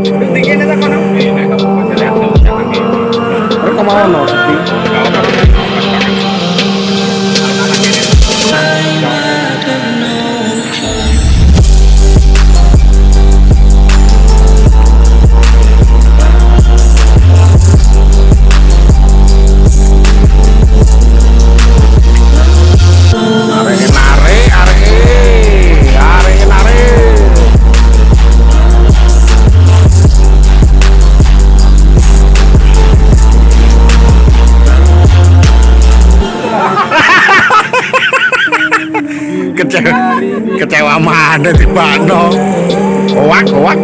Tingin na ko no. Ini kamu baca lihat kalau jangan di. Mereka mau no sepi. Kalau kamu mau pakai anak-anak ini. Kecewa mana sih Pak No? Koak koak.